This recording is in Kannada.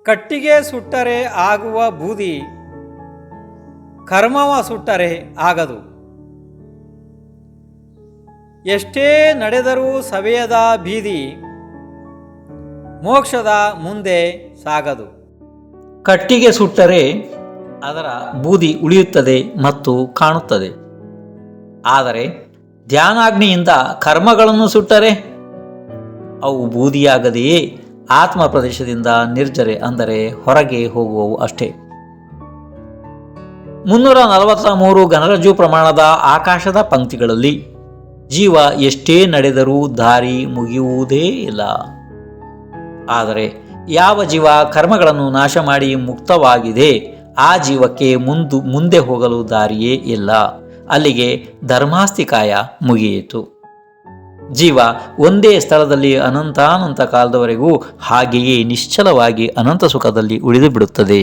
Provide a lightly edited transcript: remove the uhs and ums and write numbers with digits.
ಕಟ್ಟಿಗೆ ಸುಟ್ಟರೆ ಆಗುವ ಬೂದಿ ಕರ್ಮವ ಸುಟ್ಟರೆ ಆಗದು. ಎಷ್ಟೇ ನಡೆದರೂ ಸವೆಯದ ಬೀದಿ ಮೋಕ್ಷದ ಮುಂದೆ ಸಾಗದು. ಕಟ್ಟಿಗೆ ಸುಟ್ಟರೆ ಅದರ ಬೂದಿ ಉಳಿಯುತ್ತದೆ ಮತ್ತು ಕಾಣುತ್ತದೆ. ಆದರೆ ಧ್ಯಾನಾಗ್ನಿಯಿಂದ ಕರ್ಮಗಳನ್ನು ಸುಟ್ಟರೆ ಅವು ಬೂದಿಯಾಗದೆಯೇ ಆತ್ಮ ಪ್ರದೇಶದಿಂದ ನಿರ್ಜರೆ ಅಂದರೆ ಹೊರಗೆ ಹೋಗುವವು ಅಷ್ಟೇ. 343 ಘನರಜ್ಜು ಪ್ರಮಾಣದ ಆಕಾಶದ ಪಂಕ್ತಿಗಳಲ್ಲಿ ಜೀವ ಎಷ್ಟೇ ನಡೆದರೂ ದಾರಿ ಮುಗಿಯುವುದೇ ಇಲ್ಲ. ಆದರೆ ಯಾವ ಜೀವ ಕರ್ಮಗಳನ್ನು ನಾಶ ಮಾಡಿ ಮುಕ್ತವಾಗಿದೆ ಆ ಜೀವಕ್ಕೆ ಮುಂದೆ ಹೋಗಲು ದಾರಿಯೇ ಇಲ್ಲ. ಅಲ್ಲಿಗೆ ಧರ್ಮಾಸ್ತಿಕಾಯ ಮುಗಿಯಿತು. ಜೀವ ಒಂದೇ ಸ್ಥಳದಲ್ಲಿ ಅನಂತಾನಂತ ಕಾಲದವರೆಗೂ ಹಾಗೆಯೇ ನಿಶ್ಚಲವಾಗಿ ಅನಂತ ಸುಖದಲ್ಲಿ ಉಳಿದು ಬಿಡುತ್ತದೆ.